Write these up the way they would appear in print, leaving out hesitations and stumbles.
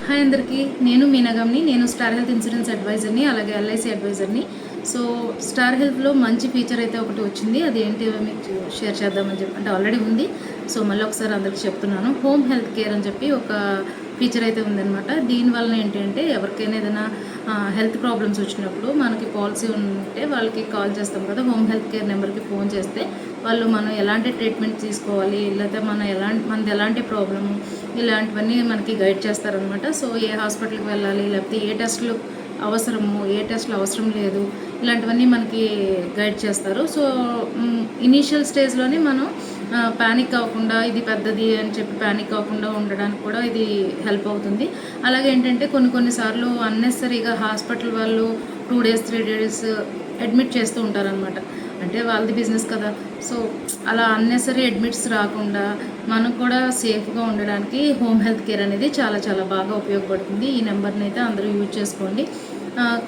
Hi అందరికీ, నేను మీనగంని. నేను స్టార్ హెల్త్ ఇన్సూరెన్స్ అడ్వైజర్ని, అలాగే ఎల్ఐసి అడ్వైజర్ని. సో స్టార్ హెల్త్లో మంచి ఫీచర్ అయితే ఒకటి వచ్చింది. అది ఏంటి మీకు షేర్ చేద్దామని చెప్పి, అంటే ఆల్రెడీ ఉంది. సో మళ్ళీ ఒకసారి అందరికీ చెప్తున్నాను. హోమ్ హెల్త్ కేర్ అని చెప్పి ఒక ఫీచర్ అయితే ఉందన్నమాట. దీనివల్ల ఏంటంటే ఎవరికైనా ఏదైనా హెల్త్ ప్రాబ్లమ్స్ వచ్చినప్పుడు మనకి పాలసీ ఉంటే వాళ్ళకి కాల్ చేస్తాం కదా, హోమ్ హెల్త్ కేర్ నెంబర్కి ఫోన్ చేస్తే వాళ్ళు మనం ఎలాంటి ట్రీట్మెంట్ తీసుకోవాలి, లేకపోతే మనది ఎలాంటి ప్రాబ్లము, ఇలాంటివన్నీ మనకి గైడ్ చేస్తారనమాట. సో ఏ హాస్పిటల్కి వెళ్ళాలి, లేకపోతే ఏ టెస్టులు అవసరము, ఏ టెస్టులు అవసరం లేదు, ఇలాంటివన్నీ మనకి గైడ్ చేస్తారు. సో ఇనీషియల్ స్టేజ్లోనే మనం ప్యానిక్ అవ్వకుండా, ఇది పెద్దది అని చెప్పి ప్యానిక్ అవ్వకుండా ఉండడానికి కూడా ఇది హెల్ప్ అవుతుంది. అలాగే ఏంటంటే కొన్నిసార్లు అన్నెసరీగా హాస్పిటల్ వాళ్ళు 2 days 3 days అడ్మిట్ చేస్తూ ఉంటారనమాట. అంటే వాళ్ళది బిజినెస్ కదా. సో అలా అన్నెసరీ అడ్మిట్స్ రాకుండా మనకు కూడా సేఫ్గా ఉండడానికి హోమ్ హెల్త్ కేర్ అనేది చాలా చాలా బాగా ఉపయోగపడుతుంది. ఈ నెంబర్ని అయితే అందరూ యూజ్ చేసుకోండి.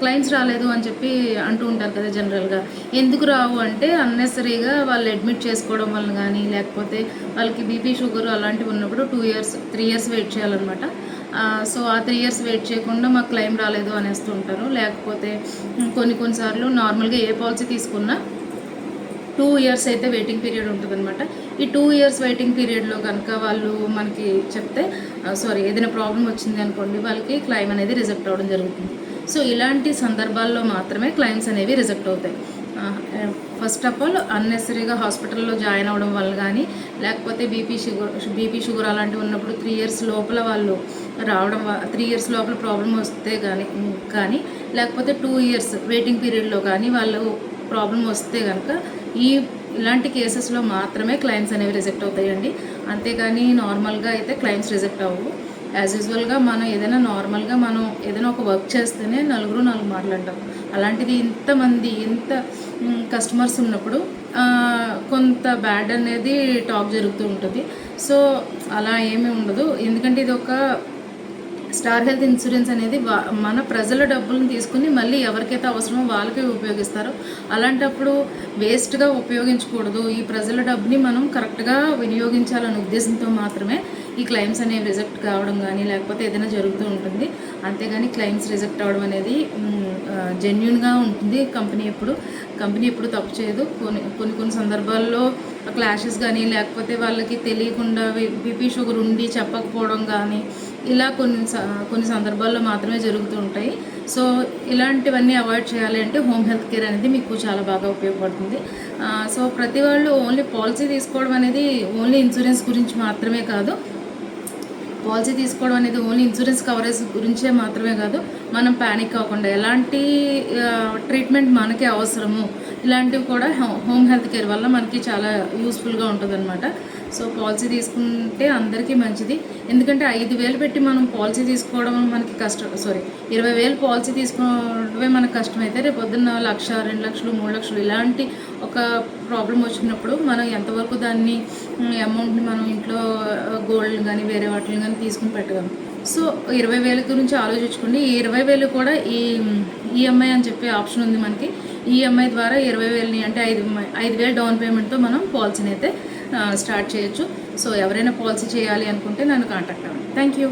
క్లయింట్స్ రాలేదు అని చెప్పి అంటూ ఉంటారు కదా జనరల్గా. ఎందుకు రావు అంటే అన్నెసరీగా వాళ్ళు అడ్మిట్ చేసుకోవడం వల్ల కానీ, లేకపోతే వాళ్ళకి బీపీ షుగర్ అలాంటివి ఉన్నప్పుడు 2 years 3 years వెయిట్ చేయాలన్నమాట. సో ఆ 3 years వెయిట్ చేయకుండా మాకు క్లెయిమ్ రాలేదు అనేస్తూ ఉంటారు. లేకపోతే కొన్నిసార్లు నార్మల్గా ఏ పాలసీ తీసుకున్నా 2 years అయితే వెయిటింగ్ పీరియడ్ ఉంటుందన్నమాట. ఈ 2 years వెయిటింగ్ పీరియడ్లో కనుక వాళ్ళు మనకి చెప్తే ఏదైనా ప్రాబ్లం వచ్చింది అనుకోండి, వాళ్ళకి క్లెయిమ్ అనేది రిజెక్ట్ అవ్వడం జరుగుతుంది. సో ఇలాంటి సందర్భాల్లో మాత్రమే క్లెయిమ్స్ అనేవి రిజెక్ట్ అవుతాయి. ఫస్ట్ ఆఫ్ ఆల్ అన్నెసరీగా హాస్పిటల్లో జాయిన్ అవ్వడం వల్ల కానీ, లేకపోతే బీపీ షుగర్ అలాంటివి ఉన్నప్పుడు 3 years లోపల వాళ్ళు రావడం, 3 years లోపల ప్రాబ్లం వస్తే కానీ లేకపోతే 2 years వెయిటింగ్ పీరియడ్లో కానీ వాళ్ళు ప్రాబ్లం వస్తే కనుక ఇలాంటి కేసెస్లో మాత్రమే క్లెయిమ్స్ అనేవి రిజెక్ట్ అవుతాయండి. అంతేగాని నార్మల్గా అయితే క్లెయిమ్స్ రిజెక్ట్ అవ్వవు. యాజ్ యూజువల్గా మనం ఏదైనా ఒక వర్క్ చేస్తేనే 4 మాట్లాడతాం. అలాంటిది ఇంత కస్టమర్స్ ఉన్నప్పుడు కొంత బ్యాడ్ అనేది టాక్ జరుగుతూ ఉంటుంది. సో అలా ఏమీ ఉండదు. ఎందుకంటే ఇది ఒక స్టార్ హెల్త్ ఇన్సూరెన్స్ అనేది మన ప్రజల డబ్బులను తీసుకుని మళ్ళీ ఎవరికైతే అవసరమో వాళ్ళకే ఉపయోగిస్తారు. అలాంటప్పుడు వేస్ట్గా ఉపయోగించకూడదు. ఈ ప్రజల డబ్బుని మనం కరెక్ట్గా వినియోగించాలనే ఉద్దేశంతో మాత్రమే ఈ క్లెయిమ్స్ అనేవి రిజెక్ట్ కావడం కానీ, లేకపోతే ఏదైనా జరుగుతూ ఉంటుంది. అంతేగాని క్లెయిమ్స్ రిజెక్ట్ అవ్వడం అనేది జెన్యూన్గా ఉంటుంది. కంపెనీ ఎప్పుడు తప్పు చేయదు. కొన్ని సందర్భాల్లో క్లాషెస్ కానీ, లేకపోతే వాళ్ళకి తెలియకుండా బీపీ షుగర్ ఉండి చెప్పకపోవడం కానీ, ఇలా కొన్ని సందర్భాల్లో మాత్రమే జరుగుతూ ఉంటాయి. సో ఇలాంటివన్నీ అవాయిడ్ చేయాలి అంటే హోమ్ హెల్త్ కేర్ అనేది మీకు చాలా బాగా ఉపయోగపడుతుంది. సో ప్రతి వాళ్ళు ఓన్లీ పాలసీ తీసుకోవడం అనేది ఓన్లీ ఇన్సూరెన్స్ గురించి మాత్రమే కాదు. పాలసీ తీసుకోవడం అనేది ఓన్లీ ఇన్సూరెన్స్ కవరేజ్ గురించే మాత్రమే కాదు. మనం ప్యానిక్ అవ్వకుండా ఎలాంటి ట్రీట్మెంట్ మనకి అవసరము, ఇలాంటివి కూడా హోమ్ హెల్త్ కేర్ వల్ల మనకి చాలా యూస్ఫుల్గా ఉంటుందన్నమాట. సో పాలసీ తీసుకుంటే అందరికీ మంచిది. ఎందుకంటే 5,000 పెట్టి మనం పాలసీ తీసుకోవడం మనకి కష్టం. 20,000 పాలసీ తీసుకోవడమే మనకు కష్టమైతే, రేపు పొద్దున్న 1,00,000, 2,00,000, 3,00,000 ఇలాంటి ఒక ప్రాబ్లం వచ్చినప్పుడు మనం ఎంతవరకు దాన్ని అమౌంట్ని మనం ఇంట్లో గోల్డ్ కానీ వేరే వాటిని కానీ తీసుకుని పెట్టగలం. సో 20,000 గురించి ఆలోచించుకోండి. ఈ 20,000 కూడా ఈ ఈఎంఐ అని చెప్పే ఆప్షన్ ఉంది మనకి. ఈఎంఐ ద్వారా 20,000ని అంటే 5,000 డౌన్ పేమెంట్తో మనం పాలసీని అయితే స్టార్ట్ చేయొచ్చు. సో ఎవరైనా పాలసీ చేయాలి అనుకుంటే నన్ను కాంటాక్ట్ అవ్వండి. Thank you.